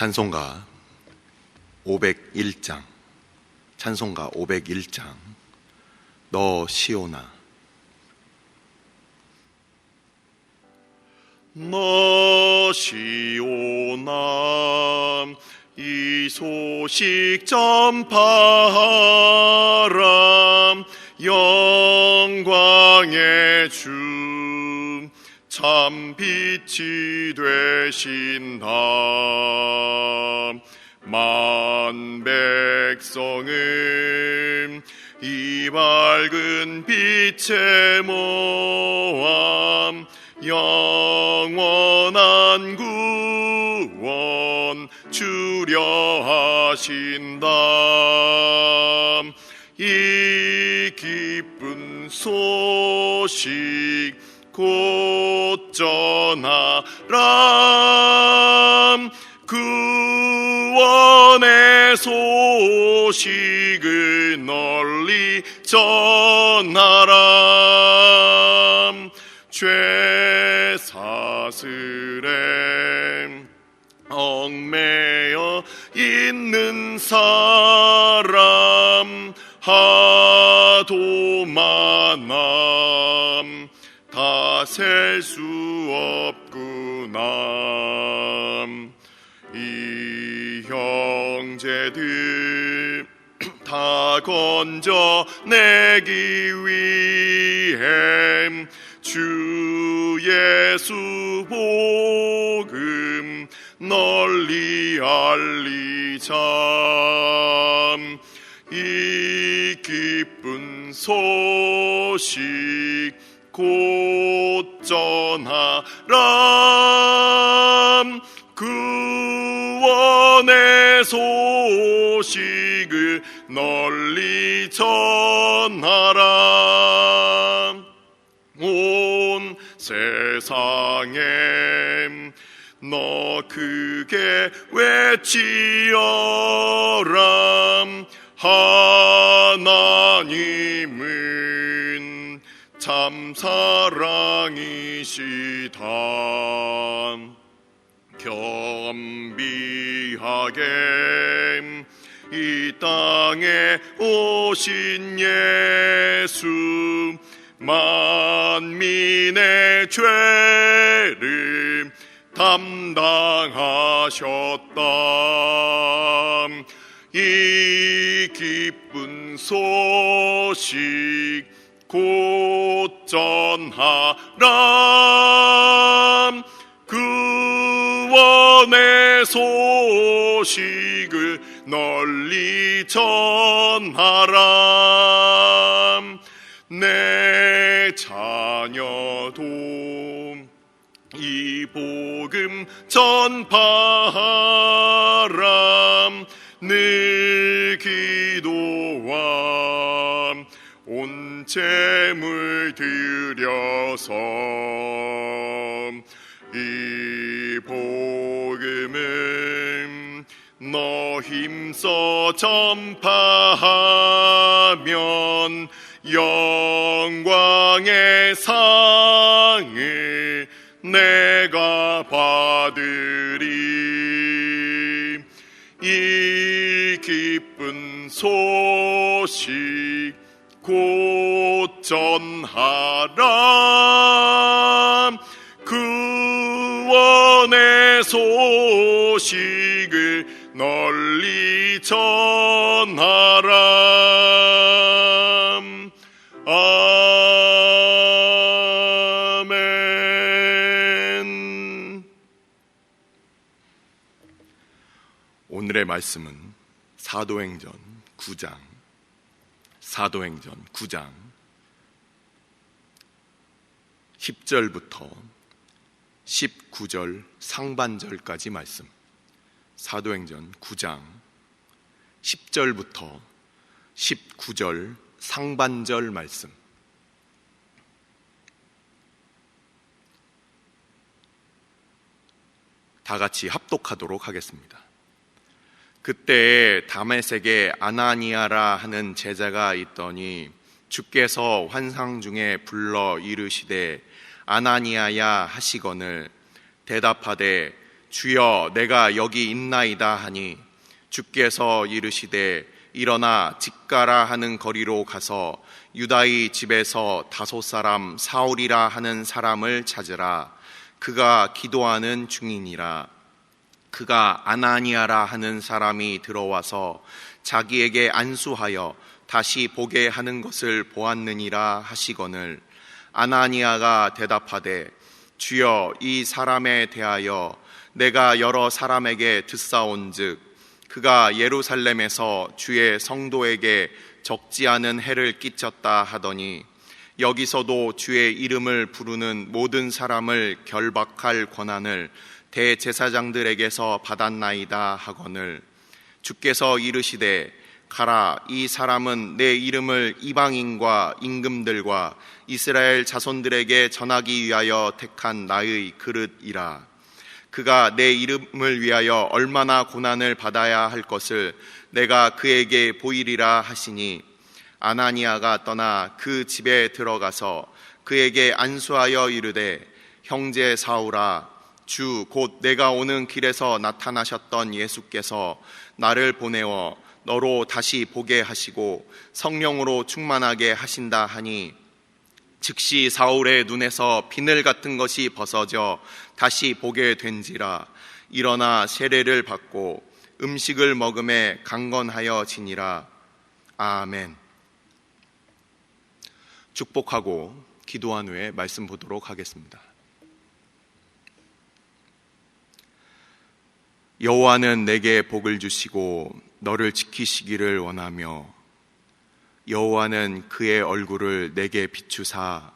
찬송가 501장, 찬송가 501장, 너 시온아. 너 시온아, 이 소식 전파하라. 영광의 주 참 빛이 되신다. 만 백성은 이 밝은 빛의 모함, 영원한 구원 주려 하신다. 이 기쁜 소식 곧 전하라. 구원의 소식을 널리 전하라. 죄 사슬에 얽매여 있는 사람 하도 많아 다 셀 수 없구나. 이 형제들 다 건져내기 위해 주 예수 복음 널리 알리자. 이 기쁜 소식 곧 전하라. 구원의 소식을 널리 전하라. 온 세상에 너 크게 외치어라. 하나님은 참 사랑이시다. 겸비하게 이 땅에 오신 예수, 만민의 죄를 담당하셨다. 이 기쁜 소식 곧 전하라. 구원의 소식을 널리 전하라. 내 자녀도 이 복음 전파하라. 늘 기도와 온 재물 들여서 이 복음을 너 힘써 전파하면 영광의 상을 내가 받으리. 이 기쁜 소식 곧 전하라. 구원의 소식을 널리 전하라. 아멘. 오늘의 말씀은 사도행전 9장 10절부터 19절 상반절까지 말씀. 사도행전 9장 10절부터 19절 상반절 말씀. 다 같이 합독하도록 하겠습니다. 그때 다메섹에 아나니아라 하는 제자가 있더니 주께서 환상 중에 불러 이르시되 아나니아야 하시거늘 대답하되 주여 내가 여기 있나이다 하니 주께서 이르시되 일어나 직가라 하는 거리로 가서 유다의 집에서 다섯 사람 사울이라 하는 사람을 찾으라. 그가 기도하는 중이니라. 그가 아나니아라 하는 사람이 들어와서 자기에게 안수하여 다시 보게 하는 것을 보았느니라 하시거늘 아나니아가 대답하되 주여 이 사람에 대하여 내가 여러 사람에게 듣사온즉 그가 예루살렘에서 주의 성도에게 적지 않은 해를 끼쳤다 하더니 여기서도 주의 이름을 부르는 모든 사람을 결박할 권한을 대제사장들에게서 받았나이다 하거늘 주께서 이르시되 가라. 이 사람은 내 이름을 이방인과 임금들과 이스라엘 자손들에게 전하기 위하여 택한 나의 그릇이라. 그가 내 이름을 위하여 얼마나 고난을 받아야 할 것을 내가 그에게 보이리라 하시니 아나니아가 떠나 그 집에 들어가서 그에게 안수하여 이르되 형제 사울아 주 곧 내가 오는 길에서 나타나셨던 예수께서 나를 보내어 너로 다시 보게 하시고 성령으로 충만하게 하신다 하니 즉시 사울의 눈에서 비늘 같은 것이 벗어져 다시 보게 된지라. 일어나 세례를 받고 음식을 먹음에 강건하여 지니라. 아멘. 축복하고 기도한 후에 말씀 보도록 하겠습니다. 여호와는 내게 복을 주시고 너를 지키시기를 원하며 여호와는 그의 얼굴을 내게 비추사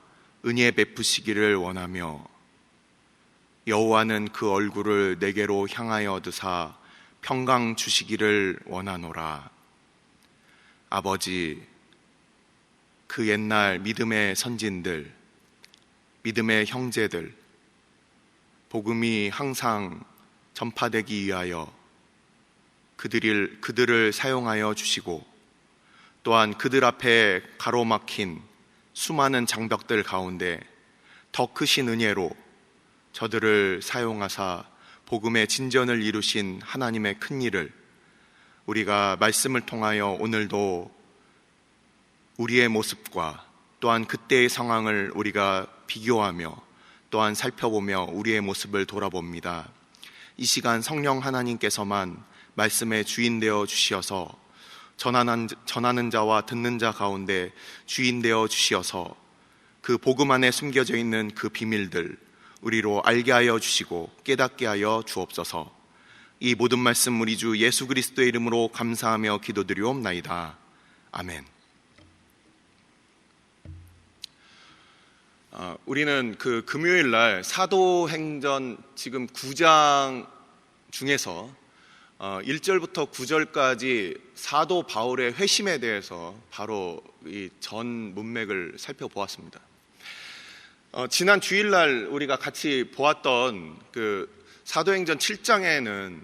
은혜 베푸시기를 원하며 여호와는 그 얼굴을 내게로 향하여 드사 평강 주시기를 원하노라. 아버지, 그 옛날 믿음의 선진들, 믿음의 형제들, 복음이 항상 전파되기 위하여 그들을 사용하여 주시고 또한 그들 앞에 가로막힌 수많은 장벽들 가운데 더 크신 은혜로 저들을 사용하사 복음의 진전을 이루신 하나님의 큰 일을 우리가 말씀을 통하여 오늘도 우리의 모습과 또한 그때의 상황을 우리가 비교하며 또한 살펴보며 우리의 모습을 돌아봅니다. 이 시간 성령 하나님께서만 말씀의 주인 되어 주시어서 전하는 자와 듣는 자 가운데 주인 되어 주시어서 그 복음 안에 숨겨져 있는 그 비밀들 우리로 알게 하여 주시고 깨닫게 하여 주옵소서. 이 모든 말씀 우리 주 예수 그리스도의 이름으로 감사하며 기도드리옵나이다. 아멘. 우리는 그 금요일 날 사도행전 지금 9장 중에서 1절부터 9절까지 사도 바울의 회심에 대해서 바로 이 전 문맥을 살펴보았습니다. 지난 주일날 우리가 같이 보았던 그 사도행전 7장에는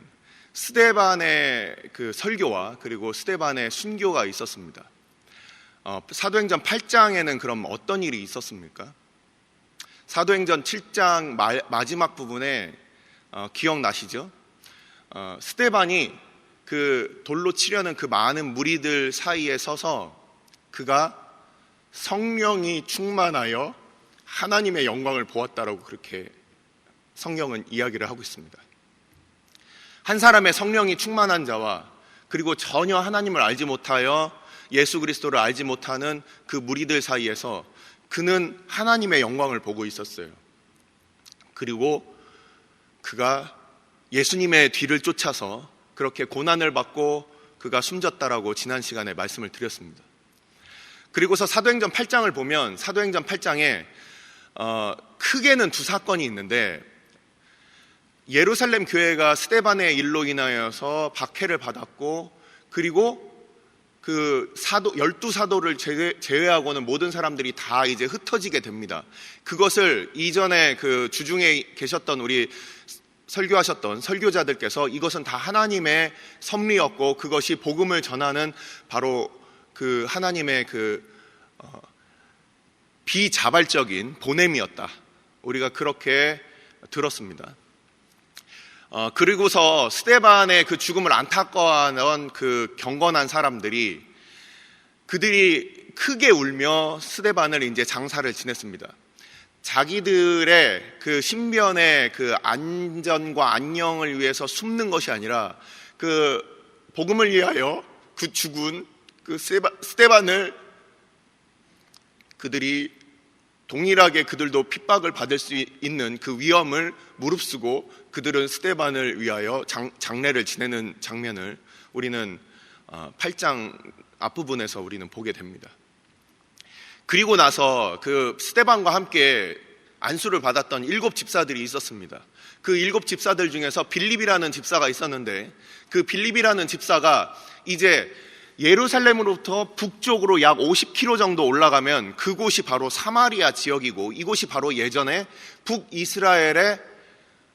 스데반의 그 설교와 그리고 스데반의 순교가 있었습니다. 사도행전 8장에는 그럼 어떤 일이 있었습니까? 사도행전 7장 마지막 부분에 기억나시죠? 스데반이 그 돌로 치려는 그 많은 무리들 사이에 서서 그가 성령이 충만하여 하나님의 영광을 보았다라고 그렇게 성경은 이야기를 하고 있습니다. 한 사람의 성령이 충만한 자와 그리고 전혀 하나님을 알지 못하여 예수 그리스도를 알지 못하는 그 무리들 사이에서 그는 하나님의 영광을 보고 있었어요. 그리고 그가 예수님의 뒤를 쫓아서 그렇게 고난을 받고 그가 숨졌다라고 지난 시간에 말씀을 드렸습니다. 그리고서 사도행전 8장을 보면 사도행전 8장에 크게는 두 사건이 있는데 예루살렘 교회가 스데반의 일로 인하여서 박해를 받았고 그리고 그 12사도를 제외하고는 모든 사람들이 다 이제 흩어지게 됩니다. 그것을 이전에 그 주중에 계셨던 우리 설교하셨던 설교자들께서 이것은 다 하나님의 섭리였고 그것이 복음을 전하는 바로 그 하나님의 그 비자발적인 보냄이었다. 우리가 그렇게 들었습니다. 그리고서 스데반의 그 죽음을 안타까워하는 그 경건한 사람들이 그들이 크게 울며 스데반을 이제 장사를 지냈습니다. 자기들의 그 신변의 그 안전과 안녕을 위해서 숨는 것이 아니라 그 복음을 위하여 그 죽은 그 스데반을 그들이 동일하게 그들도 핍박을 받을 수 있는 그 위험을 무릅쓰고 그들은 스데반을 위하여 장례를 지내는 장면을 우리는 8장 앞부분에서 우리는 보게 됩니다. 그리고 나서 그 스데반과 함께 안수를 받았던 7 집사들이 있었습니다. 그 7 집사들 중에서 빌립이라는 집사가 있었는데 그 빌립이라는 집사가 이제 예루살렘으로부터 북쪽으로 약 50km 정도 올라가면 그곳이 바로 사마리아 지역이고 이곳이 바로 예전에 북이스라엘의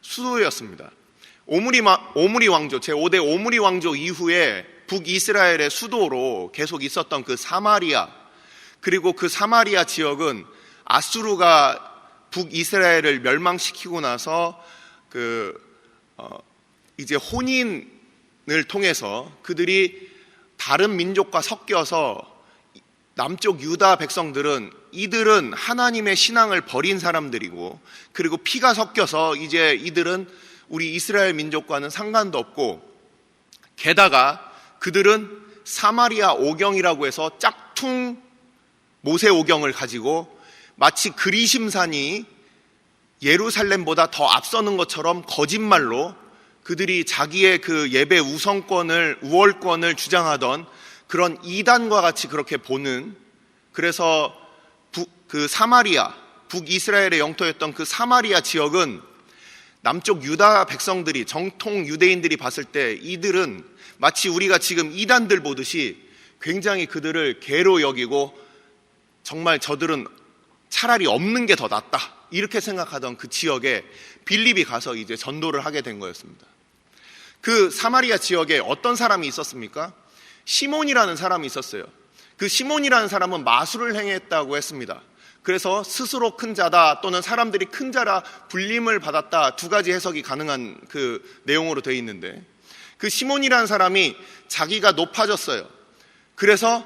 수도였습니다. 오므리 왕조, 제5대 오므리 왕조 이후에 북이스라엘의 수도로 계속 있었던 그 사마리아, 그리고 그 사마리아 지역은 아수르가 북이스라엘을 멸망시키고 나서 이제 혼인을 통해서 그들이 다른 민족과 섞여서 남쪽 유다 백성들은 이들은 하나님의 신앙을 버린 사람들이고 그리고 피가 섞여서 이제 이들은 우리 이스라엘 민족과는 상관도 없고 게다가 그들은 사마리아 오경이라고 해서 짝퉁 모세 오경을 가지고 마치 그리심산이 예루살렘보다 더 앞서는 것처럼 거짓말로 그들이 자기의 그 예배 우월권을 주장하던 그런 이단과 같이 그렇게 보는, 그래서 그 사마리아, 북이스라엘의 영토였던 그 사마리아 지역은 남쪽 유다 백성들이, 정통 유대인들이 봤을 때 이들은 마치 우리가 지금 이단들 보듯이 굉장히 그들을 괴로 여기고 정말 저들은 차라리 없는 게 더 낫다 이렇게 생각하던 그 지역에 빌립이 가서 이제 전도를 하게 된 거였습니다. 그 사마리아 지역에 어떤 사람이 있었습니까? 시몬이라는 사람이 있었어요. 그 시몬이라는 사람은 마술을 행했다고 했습니다. 그래서 스스로 큰 자다 또는 사람들이 큰 자라 불림을 받았다, 두 가지 해석이 가능한 그 내용으로 되어 있는데 그 시몬이라는 사람이 자기가 높아졌어요. 그래서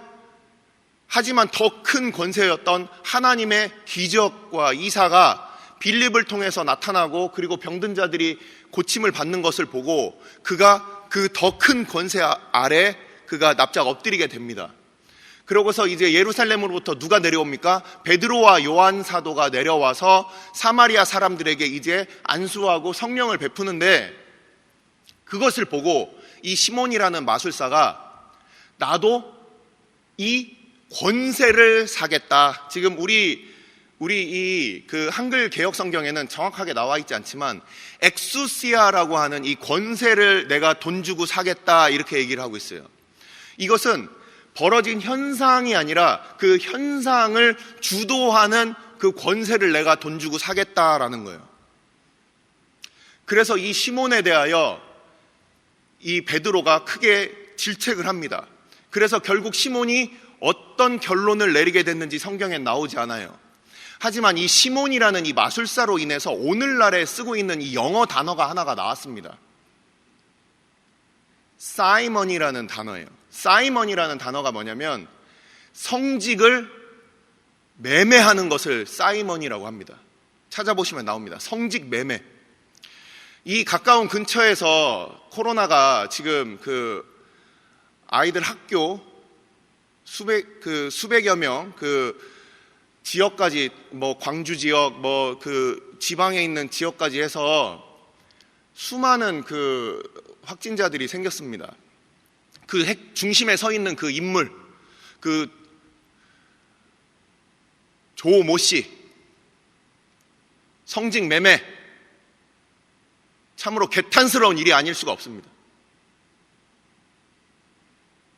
하지만 더 큰 권세였던 하나님의 기적과 이사가 빌립을 통해서 나타나고 그리고 병든 자들이 고침을 받는 것을 보고 그가 그 더 큰 권세 아래 그가 납작 엎드리게 됩니다. 그러고서 이제 예루살렘으로부터 누가 내려옵니까? 베드로와 요한 사도가 내려와서 사마리아 사람들에게 이제 안수하고 성령을 베푸는데 그것을 보고 이 시몬이라는 마술사가 나도 이 권세를 사겠다. 지금 우리 이 그 한글 개역 성경에는 정확하게 나와 있지 않지만 엑수시아라고 하는 이 권세를 내가 돈 주고 사겠다 이렇게 얘기를 하고 있어요. 이것은 벌어진 현상이 아니라 그 현상을 주도하는 그 권세를 내가 돈 주고 사겠다라는 거예요. 그래서 이 시몬에 대하여 이 베드로가 크게 질책을 합니다. 그래서 결국 시몬이 어떤 결론을 내리게 됐는지 성경엔 나오지 않아요. 하지만 이 시몬이라는 이 마술사로 인해서 오늘날에 쓰고 있는 이 영어 단어가 하나가 나왔습니다. 사이먼이라는 단어예요. 사이먼이라는 단어가 뭐냐면 성직을 매매하는 것을 사이먼이라고 합니다. 찾아보시면 나옵니다. 성직 매매. 이 가까운 근처에서 코로나가 지금 그 아이들 학교 수백여 명 지역까지 광주 지역 그 지방에 있는 지역까지 해서 수많은 그 확진자들이 생겼습니다. 그 핵 중심에 서 있는 그 인물, 그 조모 씨, 성직 매매, 참으로 개탄스러운 일이 아닐 수가 없습니다.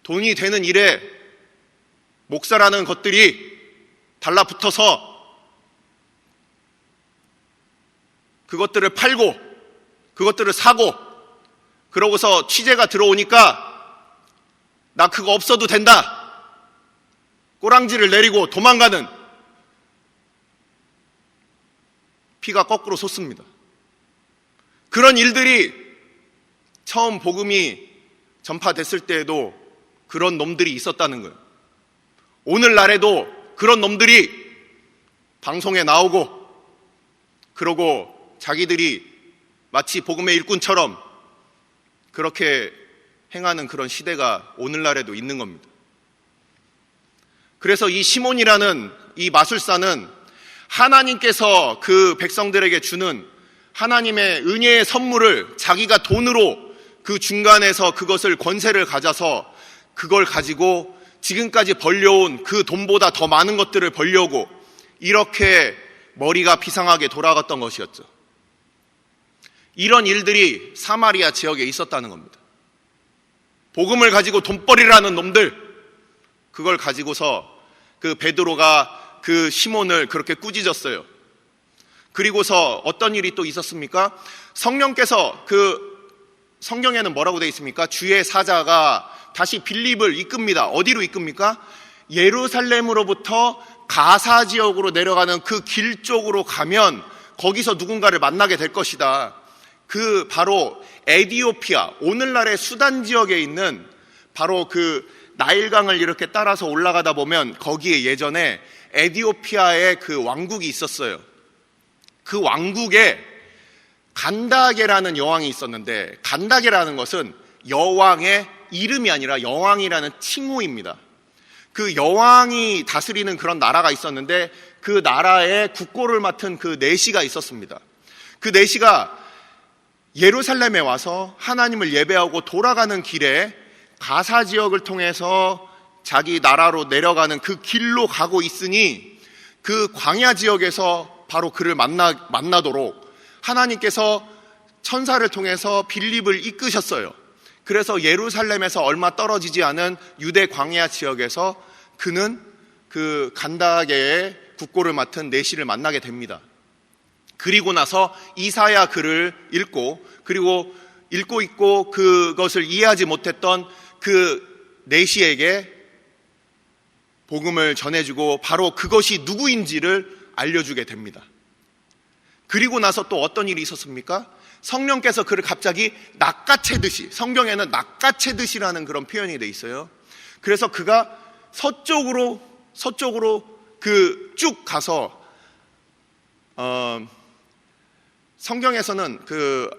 돈이 되는 일에 목사라는 것들이 달라붙어서 그것들을 팔고 그것들을 사고 그러고서 취재가 들어오니까 나 그거 없어도 된다 꼬랑지를 내리고 도망가는 피가 거꾸로 솟습니다. 그런 일들이 처음 복음이 전파됐을 때에도 그런 놈들이 있었다는 거예요. 오늘날에도 그런 놈들이 방송에 나오고 그러고 자기들이 마치 복음의 일꾼처럼 그렇게 행하는 그런 시대가 오늘날에도 있는 겁니다. 그래서 이 시몬이라는 이 마술사는 하나님께서 그 백성들에게 주는 하나님의 은혜의 선물을 자기가 돈으로 그 중간에서 그것을 권세를 가져서 그걸 가지고 지금까지 벌려온 그 돈보다 더 많은 것들을 벌려고 이렇게 머리가 비상하게 돌아갔던 것이었죠. 이런 일들이 사마리아 지역에 있었다는 겁니다. 복음을 가지고 돈벌이라는 놈들, 그걸 가지고서 그 베드로가 그 시몬을 그렇게 꾸짖었어요. 그리고서 어떤 일이 또 있었습니까? 성령께서 성경에는 뭐라고 되어 있습니까? 주의 사자가 다시 빌립을 이끕니다. 어디로 이끕니까? 예루살렘으로부터 가사 지역으로 내려가는 그 길 쪽으로 가면 거기서 누군가를 만나게 될 것이다. 그 바로 에디오피아, 오늘날의 수단 지역에 있는 바로 그 나일강을 이렇게 따라서 올라가다 보면 거기에 예전에 에디오피아의 그 왕국이 있었어요. 그 왕국에 간다게라는 여왕이 있었는데, 간다게라는 것은 여왕의 이름이 아니라 여왕이라는 칭호입니다. 그 여왕이 다스리는 그런 나라가 있었는데 그 나라의 국고를 맡은 그 내시가 있었습니다. 그 내시가 예루살렘에 와서 하나님을 예배하고 돌아가는 길에 가사 지역을 통해서 자기 나라로 내려가는 그 길로 가고 있으니 그 광야 지역에서 바로 그를 만나도록 하나님께서 천사를 통해서 빌립을 이끄셨어요. 그래서 예루살렘에서 얼마 떨어지지 않은 유대 광야 지역에서 그는 그 간다게의 국고를 맡은 내시를 만나게 됩니다. 그리고 나서 이사야 글을 읽고, 그리고 읽고 있고 그것을 이해하지 못했던 그 내시에게 복음을 전해주고 바로 그것이 누구인지를 알려주게 됩니다. 그리고 나서 또 어떤 일이 있었습니까? 성령께서 그를 갑자기 낚아채듯이, 성경에는 낚아채듯이라는 그런 표현이 돼 있어요. 그래서 그가 서쪽으로 그 쭉 가서 성경에서는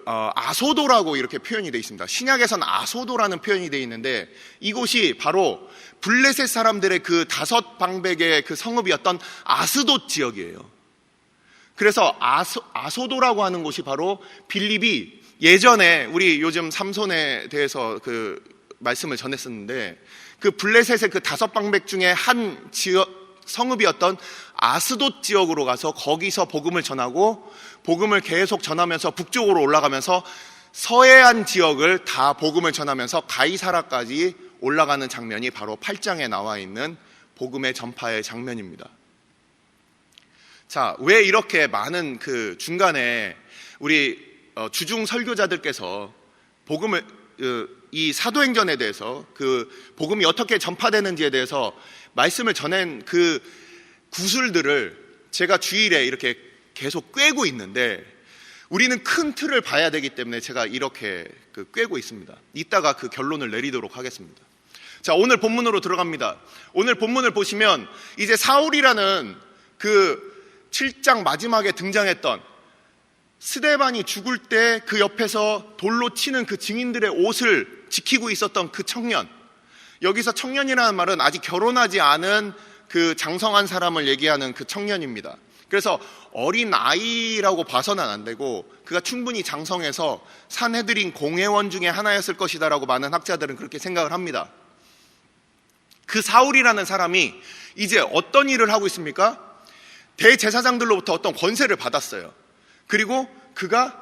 아소도라고 이렇게 표현이 되어 있습니다. 신약에서는 아소도라는 표현이 되어 있는데 이곳이 바로 블레셋 사람들의 그 5방백의 그 성읍이었던 아스돗 지역이에요. 그래서 아소도라고 하는 곳이 바로 빌립이 예전에 우리 요즘 삼손에 대해서 그 말씀을 전했었는데 그 블레셋의 그 5방백 중에 한 지역 성읍이었던 아스돗 지역으로 가서 거기서 복음을 전하고 복음을 계속 전하면서 북쪽으로 올라가면서 서해안 지역을 다 복음을 전하면서 가이사라까지 올라가는 장면이 바로 8장에 나와 있는 복음의 전파의 장면입니다. 자, 왜 이렇게 많은 그 중간에 우리 주중 설교자들께서 복음을 이 사도행전에 대해서 그 복음이 어떻게 전파되는지에 대해서 말씀을 전한 그 구술들을 제가 주일에 이렇게 계속 꿰고 있는데 우리는 큰 틀을 봐야 되기 때문에 제가 이렇게 꿰고 있습니다. 이따가 그 결론을 내리도록 하겠습니다. 자, 오늘 본문으로 들어갑니다. 오늘 본문을 보시면 이제 사울이라는 그 7장 마지막에 등장했던 스데반이 죽을 때 그 옆에서 돌로 치는 그 증인들의 옷을 지키고 있었던 그 청년, 여기서 청년이라는 말은 아직 결혼하지 않은 그 장성한 사람을 얘기하는 그 청년입니다. 그래서 어린 아이라고 봐서는 안 되고 그가 충분히 장성해서 산헤드린 공회원 중에 하나였을 것이다라고 많은 학자들은 그렇게 생각을 합니다. 그 사울이라는 사람이 이제 어떤 일을 하고 있습니까? 대제사장들로부터 어떤 권세를 받았어요. 그리고 그가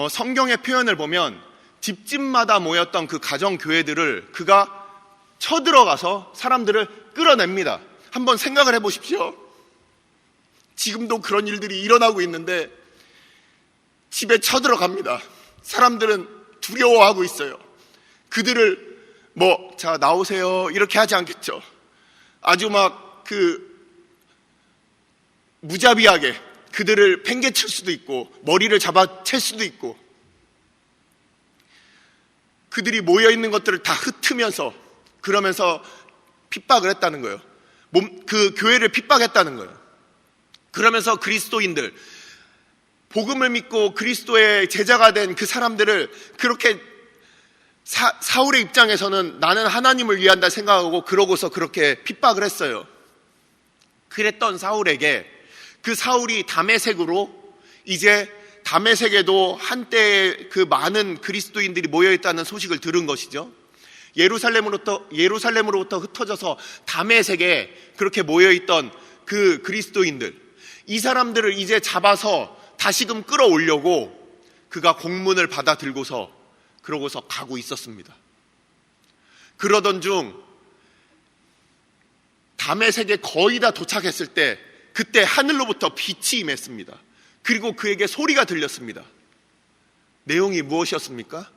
성경의 표현을 보면 집집마다 모였던 그 가정교회들을 그가 쳐들어가서 사람들을 끌어냅니다. 한번 생각을 해보십시오. 지금도 그런 일들이 일어나고 있는데 집에 쳐들어갑니다. 사람들은 두려워하고 있어요. 그들을 자 나오세요 이렇게 하지 않겠죠. 아주 무자비하게 그들을 팽개칠 수도 있고 머리를 잡아챌 수도 있고, 그들이 모여있는 것들을 다 흩으면서 그러면서 핍박을 했다는 거예요. 그 교회를 핍박했다는 거예요. 그러면서 그리스도인들, 복음을 믿고 그리스도의 제자가 된 그 사람들을 그렇게 사울의 입장에서는 나는 하나님을 위한다 생각하고 그러고서 그렇게 핍박을 했어요. 그랬던 사울에게 그 사울이 다메섹으로 이제 다메섹에도 한때 그 많은 그리스도인들이 모여있다는 소식을 들은 것이죠. 예루살렘으로부터 흩어져서 다메섹에 그렇게 모여있던 그 그리스도인들, 이 사람들을 이제 잡아서 다시금 끌어올려고 그가 공문을 받아 들고서 그러고서 가고 있었습니다. 그러던 중 다메섹에 거의 다 도착했을 때 그때 하늘로부터 빛이 임했습니다. 그리고 그에게 소리가 들렸습니다. 내용이 무엇이었습니까?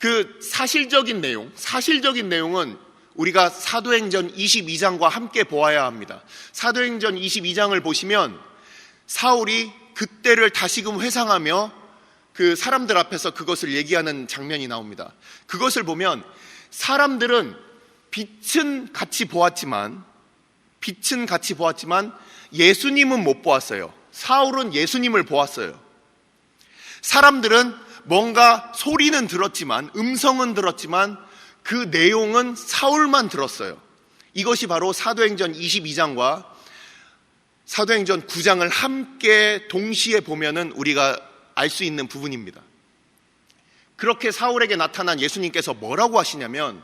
그 사실적인 내용은 우리가 사도행전 22장과 함께 보아야 합니다. 사도행전 22장을 보시면 사울이 그때를 다시금 회상하며 그 사람들 앞에서 그것을 얘기하는 장면이 나옵니다. 그것을 보면 사람들은 빛은 같이 보았지만 예수님은 못 보았어요. 사울은 예수님을 보았어요. 사람들은 뭔가 소리는 들었지만, 음성은 들었지만 그 내용은 사울만 들었어요. 이것이 바로 사도행전 22장과 사도행전 9장을 함께 동시에 보면은 우리가 알 수 있는 부분입니다. 그렇게 사울에게 나타난 예수님께서 뭐라고 하시냐면,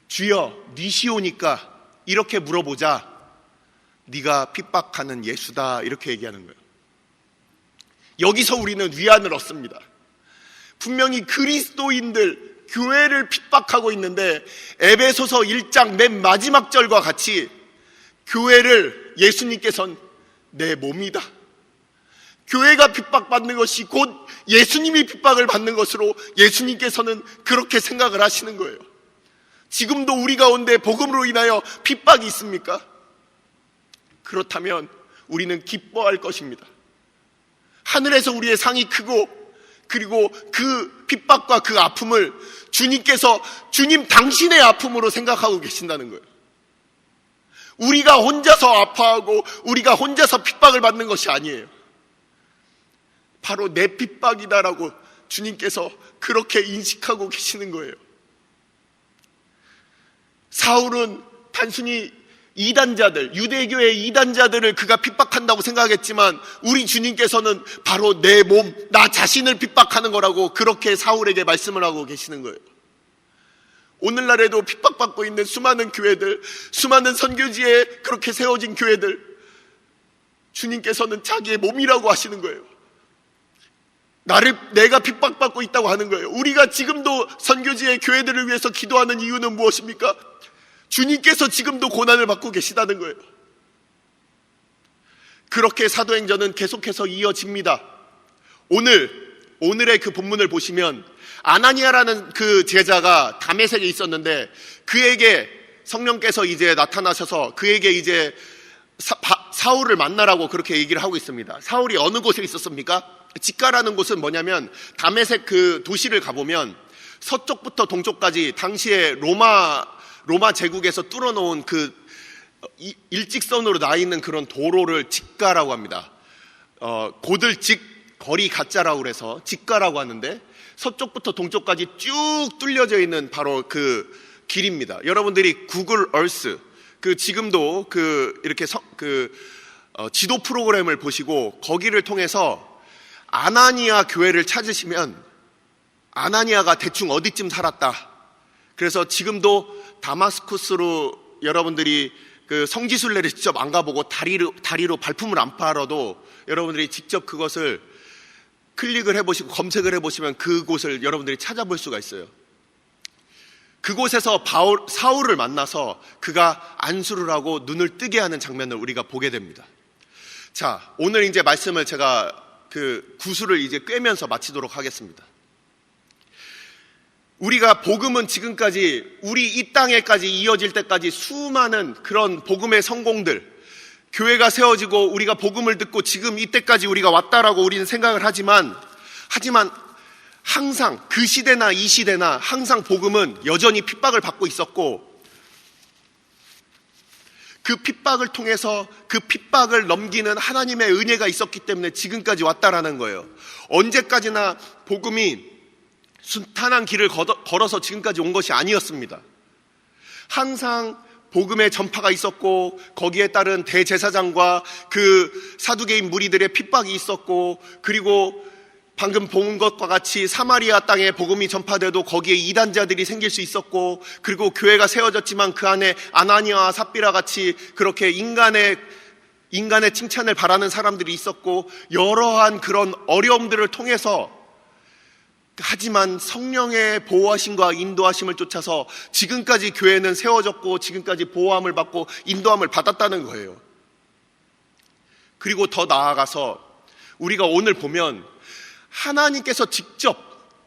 주여 니시오니까 이렇게 물어보자. 네가 핍박하는 예수다, 이렇게 얘기하는 거예요. 여기서 우리는 위안을 얻습니다. 분명히 그리스도인들, 교회를 핍박하고 있는데 에베소서 1장 맨 마지막 절과 같이 교회를 예수님께서는 내 몸이다, 교회가 핍박받는 것이 곧 예수님이 핍박을 받는 것으로 예수님께서는 그렇게 생각을 하시는 거예요. 지금도 우리 가운데 복음으로 인하여 핍박이 있습니까? 그렇다면 우리는 기뻐할 것입니다. 하늘에서 우리의 상이 크고, 그리고 그 핍박과 그 아픔을 주님께서 주님 당신의 아픔으로 생각하고 계신다는 거예요. 우리가 혼자서 아파하고 우리가 혼자서 핍박을 받는 것이 아니에요. 바로 내 핍박이다라고 주님께서 그렇게 인식하고 계시는 거예요. 사울은 단순히 이단자들, 유대교의 이단자들을 그가 핍박한다고 생각했지만 우리 주님께서는 바로 내 몸, 나 자신을 핍박하는 거라고 그렇게 사울에게 말씀을 하고 계시는 거예요. 오늘날에도 핍박받고 있는 수많은 교회들, 수많은 선교지에 그렇게 세워진 교회들, 주님께서는 자기의 몸이라고 하시는 거예요. 내가 핍박받고 있다고 하는 거예요. 우리가 지금도 선교지의 교회들을 위해서 기도하는 이유는 무엇입니까? 주님께서 지금도 고난을 받고 계시다는 거예요. 그렇게 사도행전은 계속해서 이어집니다. 오늘의 그 본문을 보시면 아나니아라는 그 제자가 다메섹에 있었는데 그에게 성령께서 이제 나타나셔서 그에게 이제 사울을 만나라고 그렇게 얘기를 하고 있습니다. 사울이 어느 곳에 있었습니까? 직가라는 곳은 뭐냐면 다메섹 그 도시를 가보면 서쪽부터 동쪽까지 당시에 로마 제국에서 뚫어놓은 그 일직선으로 나 있는 그런 도로를 직가라고 합니다. 고들직 거리 가짜라고 그래서 직가라고 하는데 서쪽부터 동쪽까지 쭉 뚫려져 있는 바로 그 길입니다. 여러분들이 구글 얼스 지금도 이렇게 지도 프로그램을 보시고 거기를 통해서 아나니아 교회를 찾으시면 아나니아가 대충 어디쯤 살았다. 그래서 지금도 다마스쿠스로 여러분들이 그 성지순례를 직접 안 가보고 다리로 발품을 안 팔아도 여러분들이 직접 그것을 클릭을 해보시고 검색을 해보시면 그곳을 여러분들이 찾아볼 수가 있어요. 그곳에서 사울을 만나서 그가 안수를 하고 눈을 뜨게 하는 장면을 우리가 보게 됩니다. 자, 오늘 이제 말씀을 제가 그 구술을 이제 꿰면서 마치도록 하겠습니다. 우리가 복음은 지금까지 우리 이 땅에까지 이어질 때까지 수많은 그런 복음의 성공들, 교회가 세워지고 우리가 복음을 듣고 지금 이때까지 우리가 왔다라고 우리는 생각을 하지만 항상 그 시대나 이 시대나 항상 복음은 여전히 핍박을 받고 있었고, 그 핍박을 통해서 그 핍박을 넘기는 하나님의 은혜가 있었기 때문에 지금까지 왔다라는 거예요. 언제까지나 복음이 순탄한 길을 걸어서 지금까지 온 것이 아니었습니다. 항상 복음의 전파가 있었고, 거기에 따른 대제사장과 그 사두개인 무리들의 핍박이 있었고, 그리고 방금 본 것과 같이 사마리아 땅에 복음이 전파돼도 거기에 이단자들이 생길 수 있었고, 그리고 교회가 세워졌지만 그 안에 아나니아와 삽비라 같이 그렇게 인간의 칭찬을 바라는 사람들이 있었고, 여러한 그런 어려움들을 통해서, 하지만 성령의 보호하심과 인도하심을 쫓아서 지금까지 교회는 세워졌고, 지금까지 보호함을 받고 인도함을 받았다는 거예요. 그리고 더 나아가서 우리가 오늘 보면 하나님께서 직접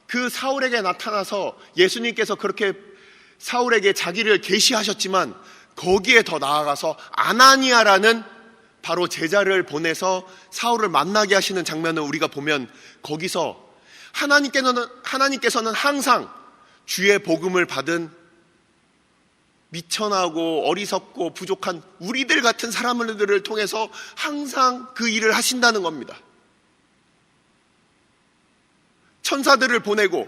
그 사울에게 나타나서, 예수님께서 그렇게 사울에게 자기를 계시하셨지만 거기에 더 나아가서 아나니아라는 바로 제자를 보내서 사울을 만나게 하시는 장면을 우리가 보면, 거기서 하나님께서는 항상 주의 복음을 받은 미천하고 어리석고 부족한 우리들 같은 사람들을 통해서 항상 그 일을 하신다는 겁니다. 천사들을 보내고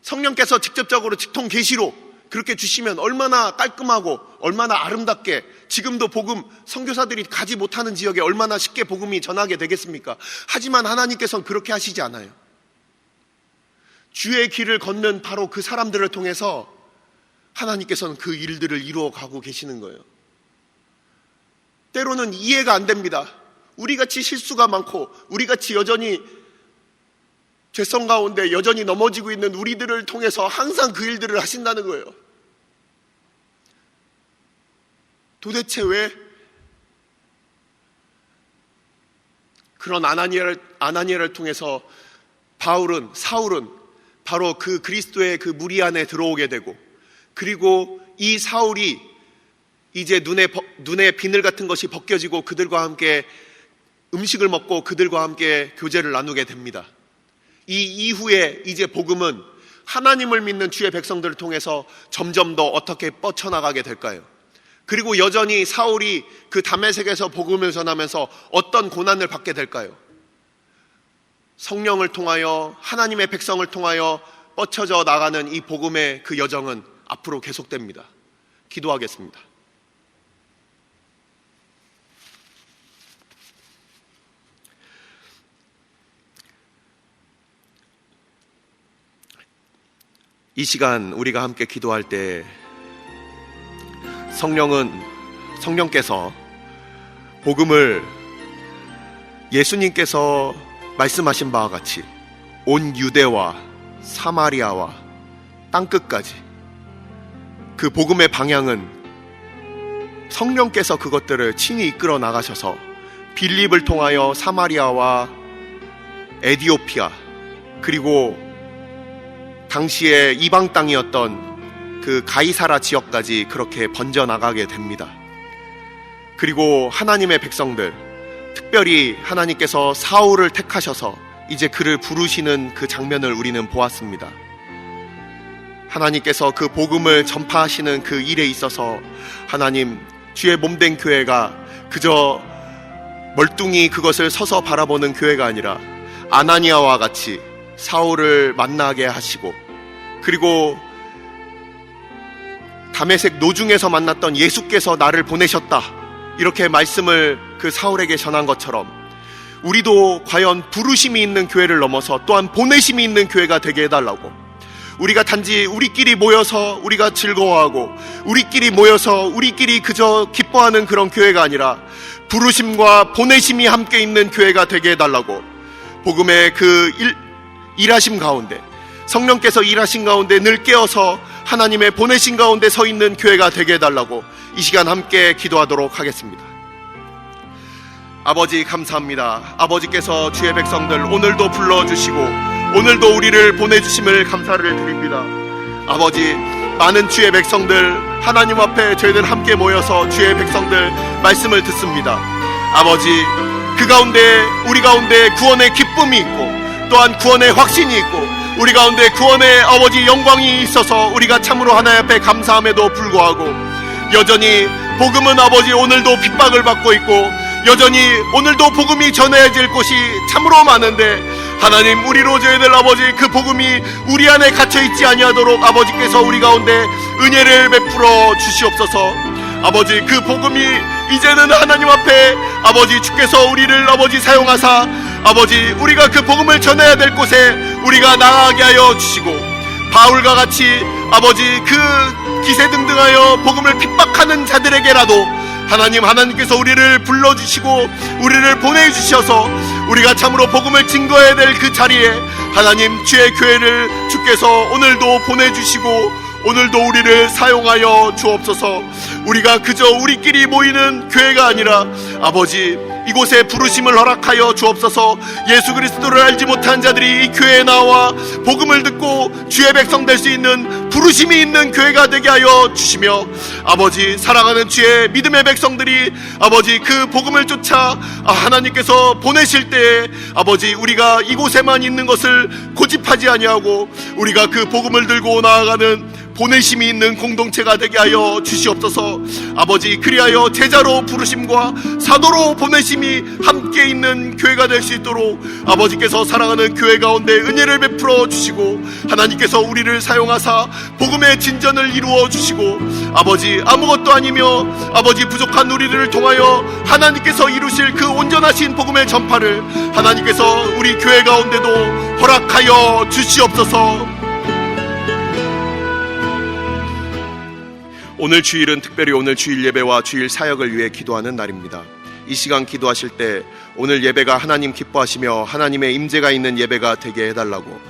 성령께서 직접적으로 직통 계시로 그렇게 주시면 얼마나 깔끔하고 얼마나 아름답게, 지금도 복음 선교사들이 가지 못하는 지역에 얼마나 쉽게 복음이 전하게 되겠습니까? 하지만 하나님께서는 그렇게 하시지 않아요. 주의 길을 걷는 바로 그 사람들을 통해서 하나님께서는 그 일들을 이루어가고 계시는 거예요. 때로는 이해가 안 됩니다. 우리같이 실수가 많고 우리같이 여전히 죄성 가운데 여전히 넘어지고 있는 우리들을 통해서 항상 그 일들을 하신다는 거예요. 도대체 왜 그런 아나니아를 통해서 사울은 바로 그 그리스도의 그 무리 안에 들어오게 되고, 그리고 이 사울이 이제 눈에 비늘 같은 것이 벗겨지고 그들과 함께 음식을 먹고 그들과 함께 교제를 나누게 됩니다. 이 이후에 이제 복음은 하나님을 믿는 주의 백성들을 통해서 점점 더 어떻게 뻗쳐나가게 될까요? 그리고 여전히 사울이 그 다메섹에서 복음을 전하면서 어떤 고난을 받게 될까요? 성령을 통하여, 하나님의 백성을 통하여 뻗쳐져 나가는 이 복음의 그 여정은 앞으로 계속됩니다. 기도하겠습니다. 이 시간 우리가 함께 기도할 때 성령께서 복음을 예수님께서 말씀하신 바와 같이 온 유대와 사마리아와 땅끝까지, 그 복음의 방향은 성령께서 그것들을 친히 이끌어 나가셔서 빌립을 통하여 사마리아와 에디오피아, 그리고 당시에 이방 땅이었던 그 가이사라 지역까지 그렇게 번져나가게 됩니다. 그리고 하나님의 백성들, 특별히 하나님께서 사울을 택하셔서 이제 그를 부르시는 그 장면을 우리는 보았습니다. 하나님께서 그 복음을 전파하시는 그 일에 있어서 하나님, 주의 몸된 교회가 그저 멀뚱히 그것을 서서 바라보는 교회가 아니라 아나니아와 같이 사울을 만나게 하시고, 그리고 다메섹 노중에서 만났던 예수께서 나를 보내셨다, 이렇게 말씀을 그 사울에게 전한 것처럼 우리도 과연 부르심이 있는 교회를 넘어서 또한 보내심이 있는 교회가 되게 해달라고, 우리가 단지 우리끼리 모여서 우리가 즐거워하고 우리끼리 모여서 우리끼리 그저 기뻐하는 그런 교회가 아니라 부르심과 보내심이 함께 있는 교회가 되게 해달라고, 복음의 그 일하심 가운데, 성령께서 일하신 가운데 늘 깨어서 하나님의 보내신 가운데 서 있는 교회가 되게 해달라고 이 시간 함께 기도하도록 하겠습니다. 아버지, 감사합니다. 아버지께서 주의 백성들 오늘도 불러주시고 오늘도 우리를 보내주심을 감사를 드립니다. 아버지, 많은 주의 백성들 하나님 앞에 저희들 함께 모여서 주의 백성들 말씀을 듣습니다. 아버지, 그 가운데 우리 가운데 구원의 기쁨이 있고 또한 구원의 확신이 있고 우리 가운데 구원의 아버지 영광이 있어서 우리가 참으로 하나님 앞에 감사함에도 불구하고 여전히 복음은 아버지 오늘도 핍박을 받고 있고 여전히 오늘도 복음이 전해질 곳이 참으로 많은데 하나님, 우리로 줘야 될 아버지 그 복음이 우리 안에 갇혀있지 아니하도록 아버지께서 우리 가운데 은혜를 베풀어 주시옵소서. 아버지, 그 복음이 이제는 하나님 앞에 아버지 주께서 우리를 아버지 사용하사 아버지 우리가 그 복음을 전해야 될 곳에 우리가 나아가게 하여 주시고, 바울과 같이 아버지 그 기세등등하여 복음을 핍박하는 자들에게라도 하나님께서 우리를 불러주시고 우리를 보내주셔서 우리가 참으로 복음을 증거해야 될 그 자리에 하나님, 주의 교회를 주께서 오늘도 보내주시고 오늘도 우리를 사용하여 주옵소서. 우리가 그저 우리끼리 모이는 교회가 아니라 아버지 이곳에 부르심을 허락하여 주옵소서. 예수 그리스도를 알지 못한 자들이 이 교회에 나와 복음을 듣고 주의 백성 될 수 있는 부르심이 있는 교회가 되게 하여 주시며, 아버지 사랑하는 주의 믿음의 백성들이 아버지 그 복음을 쫓아 하나님께서 보내실 때에 아버지 우리가 이곳에만 있는 것을 고집하지 아니하고 우리가 그 복음을 들고 나아가는 보내심이 있는 공동체가 되게 하여 주시옵소서. 아버지, 그리하여 제자로 부르심과 사도로 보내심이 함께 있는 교회가 될 수 있도록 아버지께서 사랑하는 교회 가운데 은혜를 베풀어 주시고 하나님께서 우리를 사용하사 복음의 진전을 이루어 주시고, 아버지 아무것도 아니며 아버지 부족한 우리들을 통하여 하나님께서 이루실 그 온전하신 복음의 전파를 하나님께서 우리 교회 가운데도 허락하여 주시옵소서. 오늘 주일은 특별히 오늘 주일 예배와 주일 사역을 위해 기도하는 날입니다. 이 시간 기도하실 때 오늘 예배가 하나님 기뻐하시며 하나님의 임재가 있는 예배가 되게 해달라고,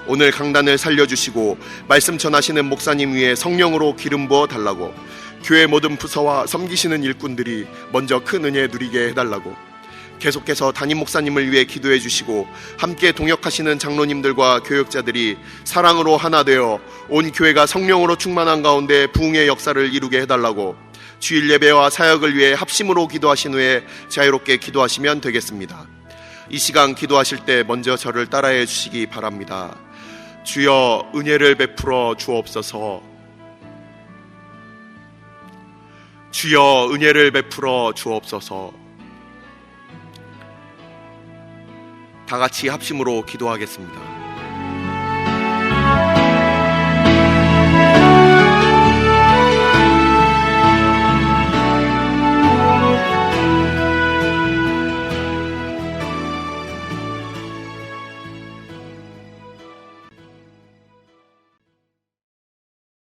오늘 강단을 살려주시고 말씀 전하시는 목사님 위에 성령으로 기름 부어 달라고, 교회 모든 부서와 섬기시는 일꾼들이 먼저 큰 은혜 누리게 해달라고, 계속해서 담임 목사님을 위해 기도해 주시고 함께 동역하시는 장로님들과 교역자들이 사랑으로 하나 되어 온 교회가 성령으로 충만한 가운데 부흥의 역사를 이루게 해달라고, 주일 예배와 사역을 위해 합심으로 기도하신 후에 자유롭게 기도하시면 되겠습니다. 이 시간 기도하실 때 먼저 저를 따라해 주시기 바랍니다. 주여 은혜를 베풀어 주옵소서. 주여 은혜를 베풀어 주옵소서. 다 같이 합심으로 기도하겠습니다.